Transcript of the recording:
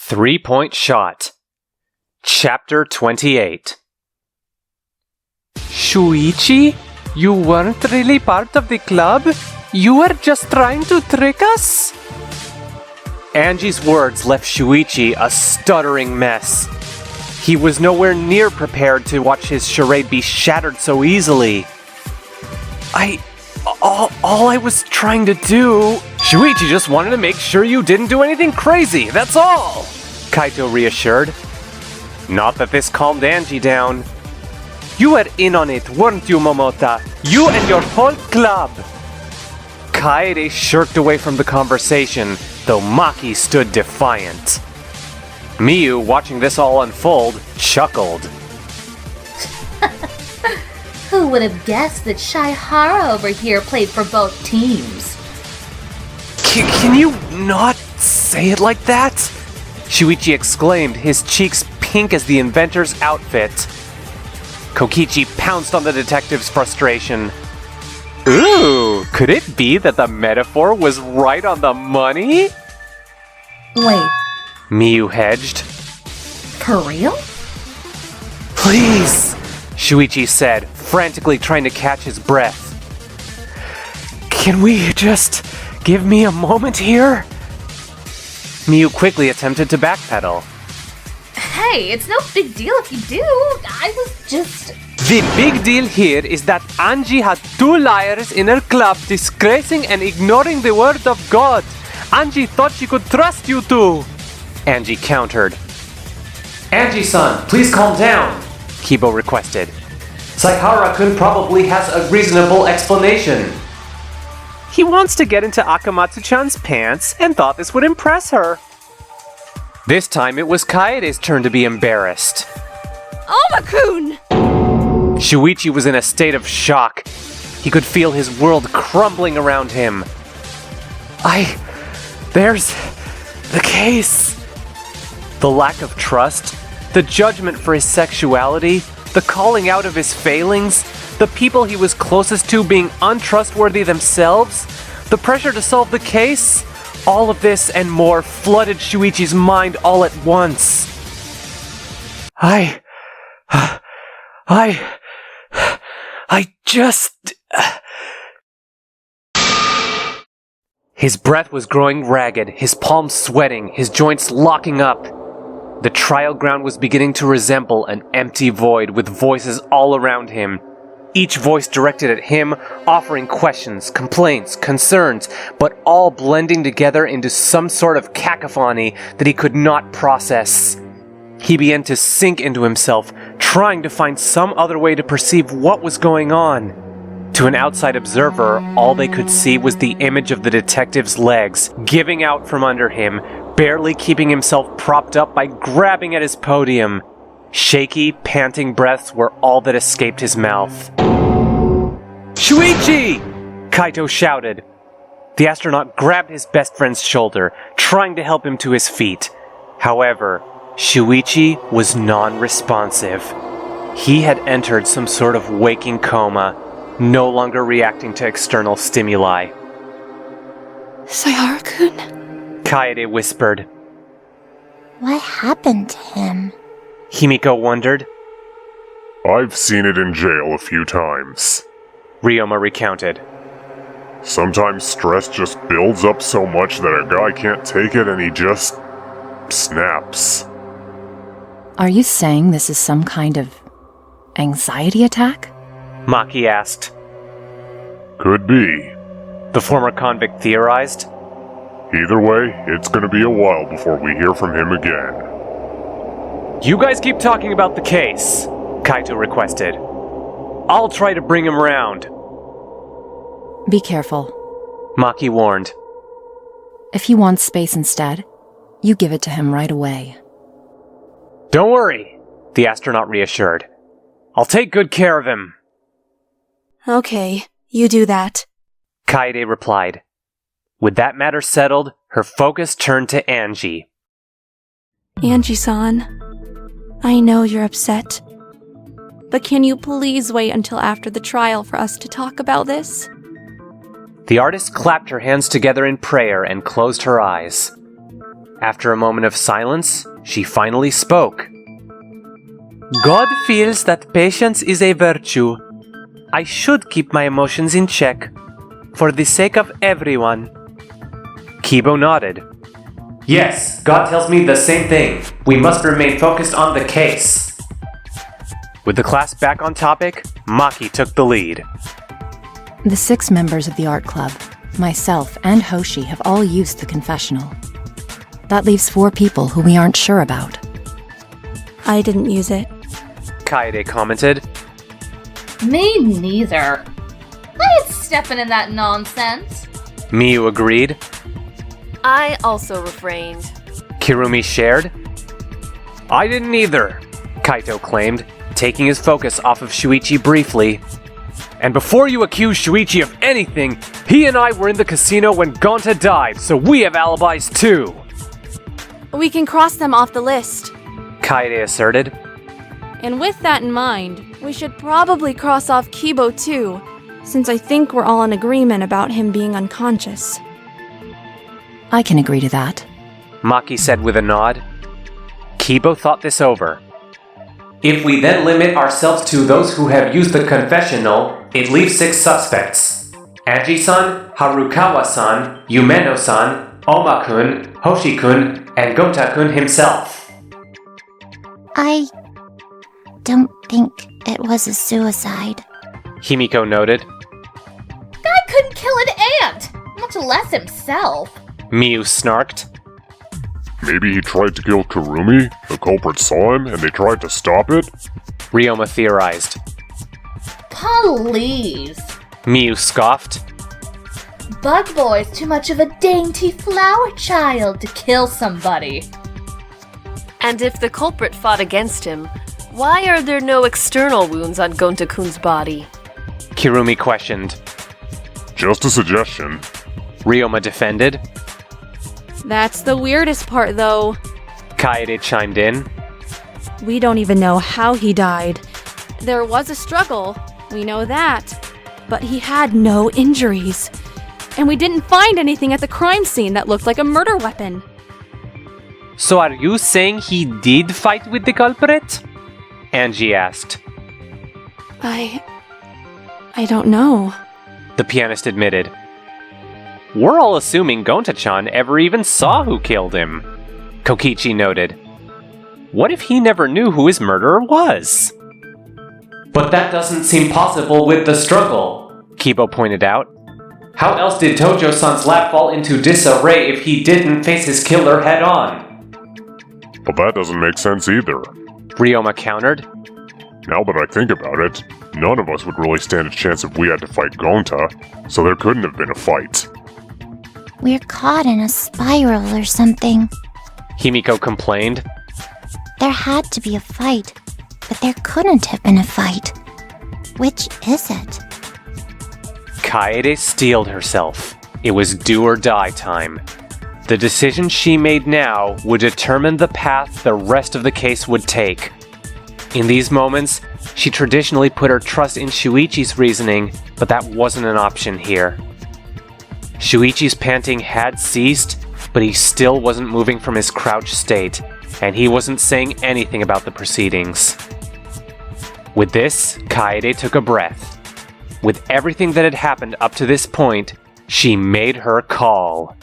3-point shot. Chapter 28. Shuichi? You weren't really part of the club? You were just trying to trick us? Angie's words left Shuichi a stuttering mess. He was nowhere near prepared to watch his charade be shattered so easily. All I was trying to do... Shuichi just wanted to make sure you didn't do anything crazy, that's all! Kaito reassured. Not that this calmed Angie down. You were in on it, weren't you, Momota? You and your whole club! Kaede shirked away from the conversation, though Maki stood defiant. Miyu, watching this all unfold, chuckled. Who would have guessed that Shaihara over here played for both teams? Can you not say it like that? Shuichi exclaimed, his cheeks pink as the inventor's outfit. Kokichi pounced on the detective's frustration. Ooh, could it be that the metaphor was right on the money? Wait, Miyu hedged. for real? Please, Shuichi said, frantically trying to catch his breath. Can we just give me a moment here? Miyu quickly attempted to backpedal. Hey, it's no big deal if you do. I was just... The big deal here is that Angie had 2 liars in her club disgracing and ignoring the word of God. Angie thought she could trust you two. Angie countered. Angie-san, please calm down, Kibo requested. Saihara-kun probably has a reasonable explanation. He wants to get into Akamatsu-chan's pants and thought this would impress her. This time it was Kaede's turn to be embarrassed. Oma-kun! Shuichi was in a state of shock. He could feel his world crumbling around him. There's the case. The lack of trust, the judgment for his sexuality, the calling out of his failings, the people he was closest to being untrustworthy themselves, the pressure to solve the case, all of this and more flooded Shuichi's mind all at once. I just... His breath was growing ragged, his palms sweating, his joints locking up. The trial ground was beginning to resemble an empty void with voices all around him. Each voice directed at him, offering questions, complaints, concerns, but all blending together into some sort of cacophony that he could not process. He began to sink into himself, trying to find some other way to perceive what was going on. To an outside observer, all they could see was the image of the detective's legs, giving out from under him, barely keeping himself propped up by grabbing at his podium. Shaky, panting breaths were all that escaped his mouth. Shuichi! Kaito shouted. The astronaut grabbed his best friend's shoulder, trying to help him to his feet. However, Shuichi was non-responsive. He had entered some sort of waking coma, no longer reacting to external stimuli. Saihara-kun? Kaede whispered. What happened to him? Himiko wondered. I've seen it in jail a few times, Ryoma recounted. Sometimes stress just builds up so much that a guy can't take it and he just... snaps. Are you saying this is some kind of anxiety attack? Maki asked. Could be. The former convict theorized. Either way, it's gonna be a while before we hear from him again. You guys keep talking about the case, Kaito requested. I'll try to bring him around. Be careful. Maki warned. If he wants space instead, you give it to him right away. Don't worry, the astronaut reassured. I'll take good care of him. Okay, you do that. Kaede replied. With that matter settled, her focus turned to Angie. Angie-san, I know you're upset, but can you please wait until after the trial for us to talk about this? The artist clapped her hands together in prayer and closed her eyes. After a moment of silence, she finally spoke. God feels that patience is a virtue. I should keep my emotions in check, for the sake of everyone. Kibo nodded. Yes, God tells me the same thing. We must remain focused on the case. With the class back on topic, Maki took the lead. The 6 members of the art club, myself and Hoshi, have all used the confessional. That leaves 4 people who we aren't sure about. I didn't use it. Kaede commented. Me neither. I ain't stepping in that nonsense. Miyu agreed. I also refrained. Kirumi shared. I didn't either, Kaito claimed, taking his focus off of Shuichi briefly. And before you accuse Shuichi of anything, he and I were in the casino when Gonta died, so we have alibis too. We can cross them off the list. Kaede asserted. And with that in mind, we should probably cross off Kibo too, since I think we're all in agreement about him being unconscious. I can agree to that. Maki said with a nod. Kibo thought this over. If we then limit ourselves to those who have used the confessional, it leaves 6 suspects. Anji-san, Harukawa-san, Yumeno-san, Oma-kun, Hoshi-kun, and Gota-kun himself. I don't think it was a suicide. Himiko noted. Guy couldn't kill an ant, much less himself. Miyu snarked. Maybe he tried to kill Kurumi, the culprit saw him, and they tried to stop it? Ryoma theorized. Please. Miyu scoffed. Bug Boy's too much of a dainty flower child to kill somebody. And if the culprit fought against him, why are there no external wounds on Gonta-kun's body? Kirumi questioned. Just a suggestion. Ryoma defended. That's the weirdest part, though. Kaede chimed in. We don't even know how he died. There was a struggle, we know that. But he had no injuries. And we didn't find anything at the crime scene that looked like a murder weapon. So are you saying he did fight with the culprit? Angie asked. I don't know. The pianist admitted. We're all assuming Gonta-chan ever even saw who killed him. Kokichi noted. What if he never knew who his murderer was? But that doesn't seem possible with the struggle, Kibo pointed out. How else did Tojo-san's lap fall into disarray if he didn't face his killer head on? But that doesn't make sense either. Ryoma countered. Now that I think about it, none of us would really stand a chance if we had to fight Gonta, so there couldn't have been a fight. We're caught in a spiral or something. Himiko complained. There had to be a fight, but there couldn't have been a fight. Which is it? Kaede steeled herself. It was do or die time. The decision she made now would determine the path the rest of the case would take. In these moments, she traditionally put her trust in Shuichi's reasoning, but that wasn't an option here. Shuichi's panting had ceased, but he still wasn't moving from his crouched state, and he wasn't saying anything about the proceedings. With this, Kaede took a breath. With everything that had happened up to this point, she made her call.